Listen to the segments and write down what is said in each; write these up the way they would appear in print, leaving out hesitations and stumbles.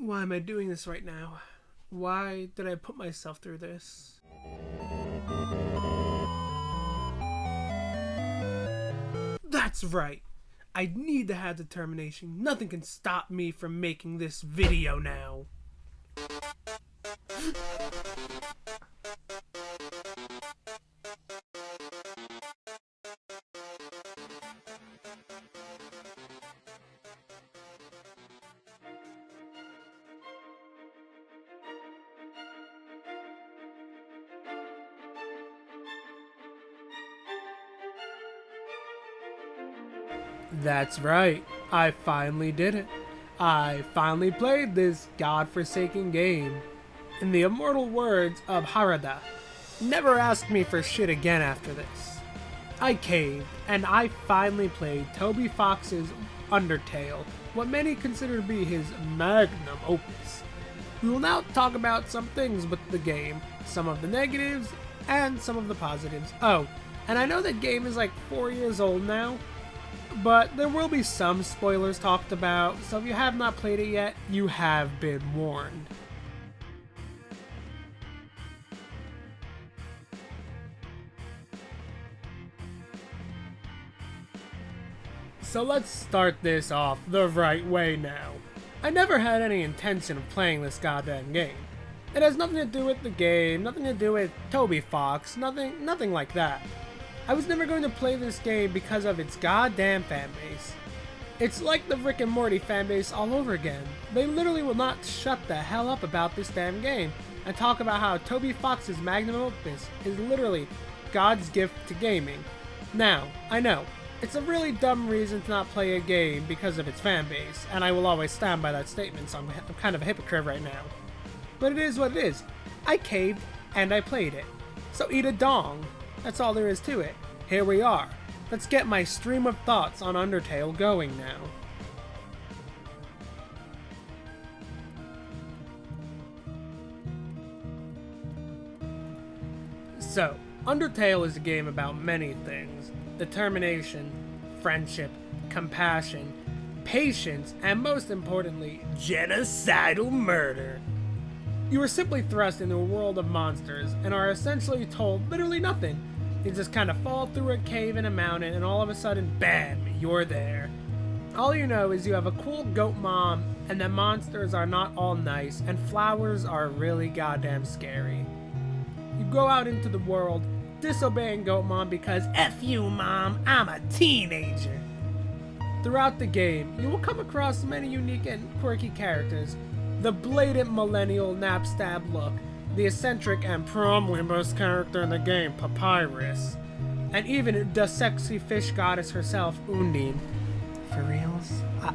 Why am I doing this right now? Why did I put myself through this? That's right. I need to have determination. Nothing can stop me from making this video now. That's right. I finally did it. I finally played this godforsaken game. In the immortal words of Harada, never ask me for shit again after this. I caved, and I finally played Toby Fox's Undertale, what many consider to be his magnum opus. We will now talk about some things with the game, some of the negatives, and some of the positives. Oh, and I know the game is like 4 years old now, but there will be some spoilers talked about, so if you have not played it yet, you have been warned. So let's start this off the right way now. I never had any intention of playing this goddamn game. It has nothing to do with the game, nothing to do with Toby Fox, nothing like that. I was never going to play this game because of its goddamn fanbase. It's like the Rick and Morty fanbase all over again. They literally will not shut the hell up about this damn game and talk about how Toby Fox's magnum opus is literally God's gift to gaming. Now, I know, it's a really dumb reason to not play a game because of its fanbase, and I will always stand by that statement, so I'm kind of a hypocrite right now. But it is what it is. I caved, and I played it. So eat a dong. That's all there is to it. Here we are. Let's get my stream of thoughts on Undertale going now. So, Undertale is a game about many things. Determination, friendship, compassion, patience, and most importantly, genocidal murder. You are simply thrust into a world of monsters and are essentially told literally nothing. You just kind of fall through a cave in a mountain and all of a sudden, bam, you're there. All you know is you have a cool goat mom and that monsters are not all nice and flowers are really goddamn scary. You go out into the world disobeying goat mom because F you mom, I'm a teenager. Throughout the game, you will come across many unique and quirky characters. The blatant millennial nap-stab look, the eccentric and probably most character in the game, Papyrus, and even the sexy fish goddess herself, Undine. For reals?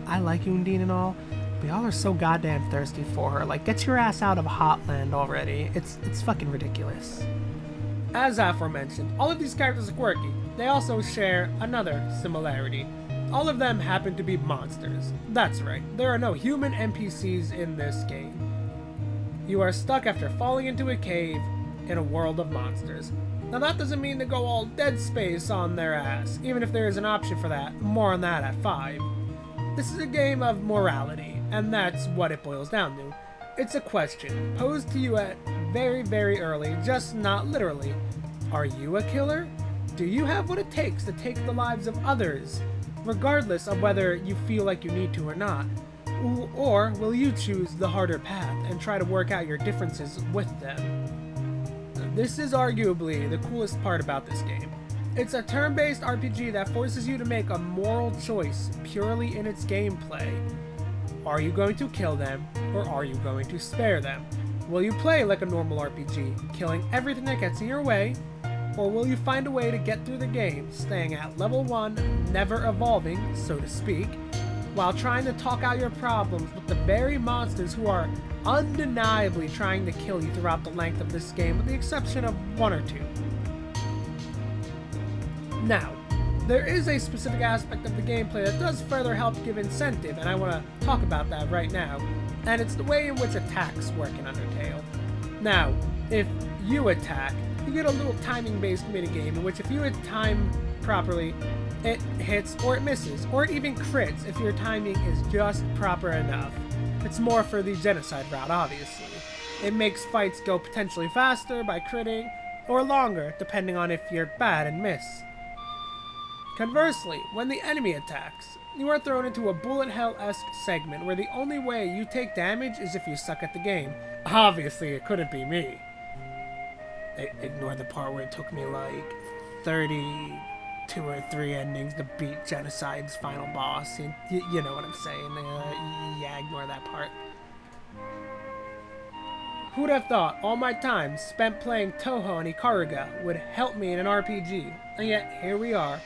I like Undine and all, but y'all are so goddamn thirsty for her. Like, get your ass out of Hotland already. It's fucking ridiculous. As aforementioned, all of these characters are quirky. They also share another similarity. All of them happen to be monsters. That's right, there are no human NPCs in this game. You are stuck after falling into a cave in a world of monsters. Now that doesn't mean to go all Dead Space on their ass, even if there is an option for that. More on that at 5. This is a game of morality, and that's what it boils down to. It's a question posed to you at very early, just not literally. Are you a killer? Do you have what it takes to take the lives of others, regardless of whether you feel like you need to or not? Or will you choose the harder path and try to work out your differences with them? This is arguably the coolest part about this game. It's a turn-based RPG that forces you to make a moral choice purely in its gameplay. Are you going to kill them, or are you going to spare them? Will you play like a normal RPG, killing everything that gets in your way, or will you find a way to get through the game, staying at level 1, never evolving, so to speak, while trying to talk out your problems with the very monsters who are undeniably trying to kill you throughout the length of this game, with the exception of 1 or 2. Now, there is a specific aspect of the gameplay that does further help give incentive, and I want to talk about that right now, and it's the way in which attacks work in Undertale. Now, if you attack, you get a little timing-based minigame in which if you time properly, It hits or it misses, or it even crits if your timing is just proper enough. It's more for the genocide route, obviously. It makes fights go potentially faster by critting, or longer, depending on if you're bad and miss. Conversely, when the enemy attacks, you are thrown into a bullet hell-esque segment where the only way you take damage is if you suck at the game. Obviously, it couldn't be me. Ignore the part where it took me like 32 or 3 endings to beat Genocide's final boss. You know what I'm saying. Yeah, ignore that part. Who'd have thought all my time spent playing Touhou and Ikaruga would help me in an RPG? And yet, here we are.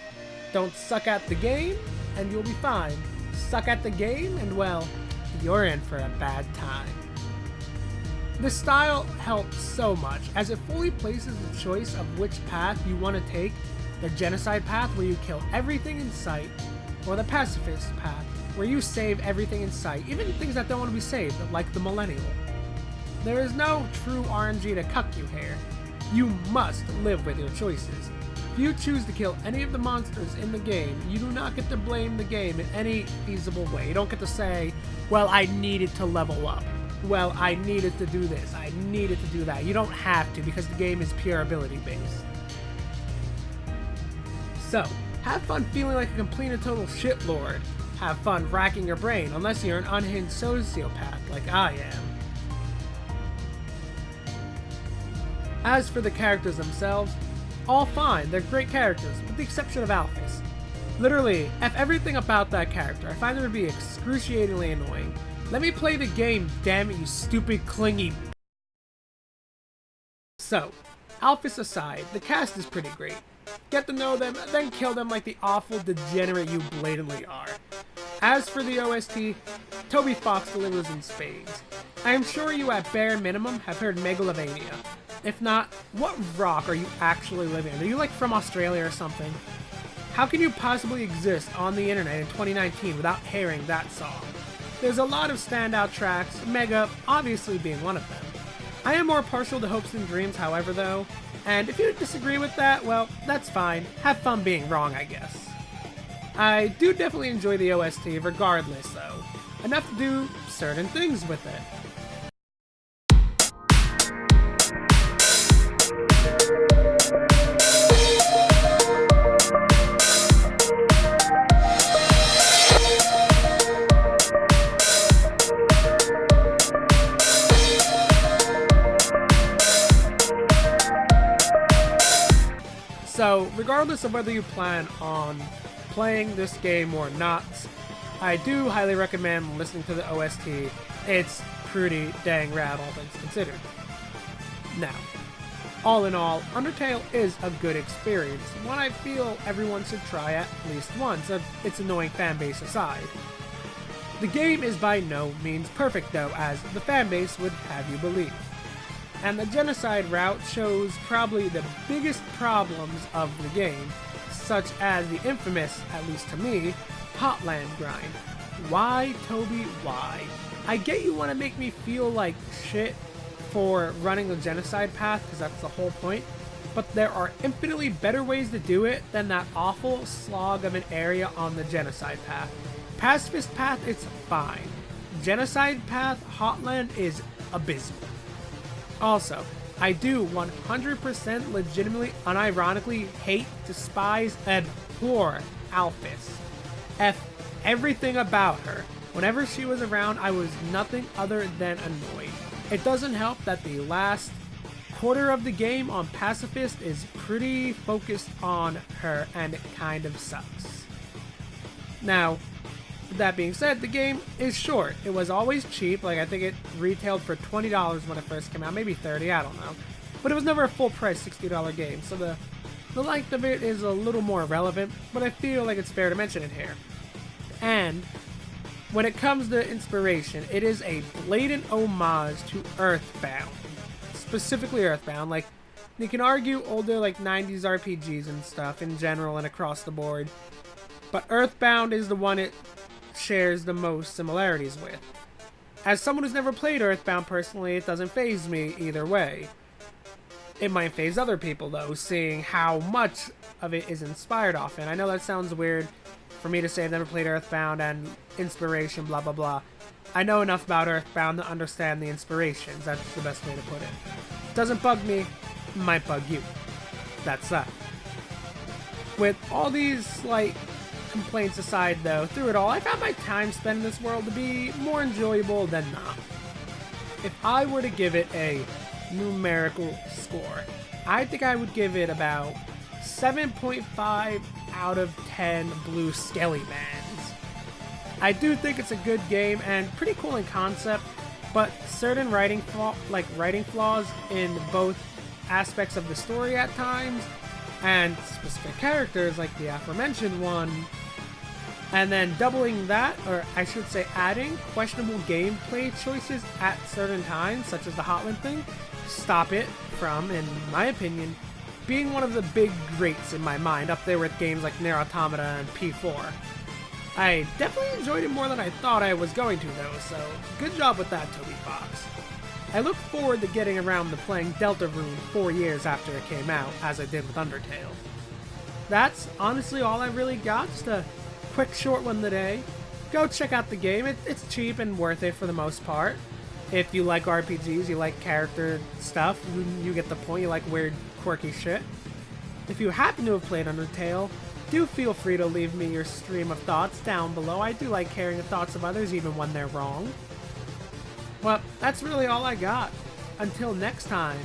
Don't suck at the game, and you'll be fine. Suck at the game, and well, you're in for a bad time. The style helps so much, as it fully places the choice of which path you want to take, the genocide path where you kill everything in sight, or the pacifist path where you save everything in sight, even things that don't want to be saved, like the millennial. There is no true RNG to cuck you here. You must live with your choices. If you choose to kill any of the monsters in the game, you do not get to blame the game in any feasible way. You don't get to say, well, I needed to level up. Well, I needed to do this. I needed to do that. You don't have to, because the game is pure ability based. So, have fun feeling like a complete and total shitlord. Have fun racking your brain, unless you're an unhinged sociopath like I am. As for the characters themselves, all fine, they're great characters, with the exception of Alphys. Literally, F everything about that character. I find her to be excruciatingly annoying. Let me play the game, damn it, you stupid, clingy. So, Alphys aside, the cast is pretty great. Get to know them, then kill them like the awful degenerate you blatantly are. As for the OST, Toby Fox delivers in spades. I am sure you at bare minimum have heard Megalovania. If not, what rock are you actually living in? Are you like from Australia or something? How can you possibly exist on the internet in 2019 without hearing that song? There's a lot of standout tracks, Mega obviously being one of them. I am more partial to Hopes and Dreams, however, though, and if you disagree with that, well, that's fine. Have fun being wrong, I guess. I do definitely enjoy the OST regardless, though. Enough to do certain things with it. So, regardless of whether you plan on playing this game or not, I do highly recommend listening to the OST. It's pretty dang rad, all things considered. Now, all in all, Undertale is a good experience, one I feel everyone should try at least once, its annoying fanbase aside. The game is by no means perfect though, as the fanbase would have you believe. And the genocide route shows probably the biggest problems of the game, such as the infamous, at least to me, Potland grind. Why, Toby, why? I get you want to make me feel like shit for running the genocide path, because that's the whole point, but there are infinitely better ways to do it than that awful slog of an area on the genocide path. Pacifist path, it's fine. Genocide path, Hotland, is abysmal. Also, I do 100% legitimately, unironically hate, despise, abhor Alphys. F everything about her. Whenever she was around, I was nothing other than annoyed. It doesn't help that the last quarter of the game on Pacifist is pretty focused on her, and it kind of sucks. Now, with that being said, the game is short. It was always cheap, like I think it retailed for $20 when it first came out, maybe $30, I don't know. But it was never a full price $60 game, so the length of it is a little more relevant, but I feel like it's fair to mention it here. And when it comes to inspiration, it is a blatant homage to Earthbound. Specifically Earthbound, like you can argue older like 90s RPGs and stuff in general and across the board, but Earthbound is the one it shares the most similarities with. As someone who's never played Earthbound personally, it doesn't faze me either way. It might faze other people though, seeing how much of it is inspired off. And I know that sounds weird for me to say I've never played Earthbound and inspiration, blah, blah, blah. I know enough about Earthbound to understand the inspirations. That's the best way to put it. Doesn't bug me, might bug you. That's that. With all these slight complaints aside, though, through it all, I found my time spent in this world to be more enjoyable than not. If I were to give it a numerical score, I think I would give it about 7.5 out of 10 blue skelly mans. I do think it's a good game and pretty cool in concept, but certain writing flaws in both aspects of the story at times and specific characters like the aforementioned one, and then doubling that, or I should say adding questionable gameplay choices at certain times, such as the Hotland thing, stop it from, in my opinion, being one of the big greats in my mind, up there with games like Nier Automata and P4. I definitely enjoyed it more than I thought I was going to, though, so good job with that, Toby Fox. I look forward to getting around to playing Deltarune 4 years after it came out, as I did with Undertale. That's honestly all I really got, just a quick short one today. Go check out the game, it's cheap and worth it for the most part. If you like RPGs, you like character stuff, you get the point, you like weird, quirky shit. If you happen to have played Undertale, do feel free to leave me your stream of thoughts down below. I do like hearing the thoughts of others, even when they're wrong. Well, that's really all I got. Until next time,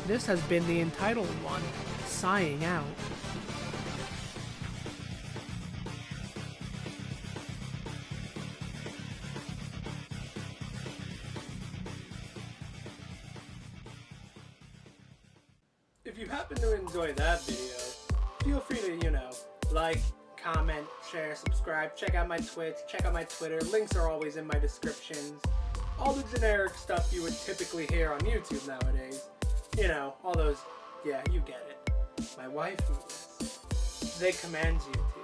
this has been the entitled one, sighing out. If you happen to enjoy that video, feel free to, like, comment, share, subscribe, check out my Twitch, check out my Twitter. Links are always in my descriptions. All the generic stuff you would typically hear on YouTube nowadays. All those, yeah, you get it. My waifu, they command you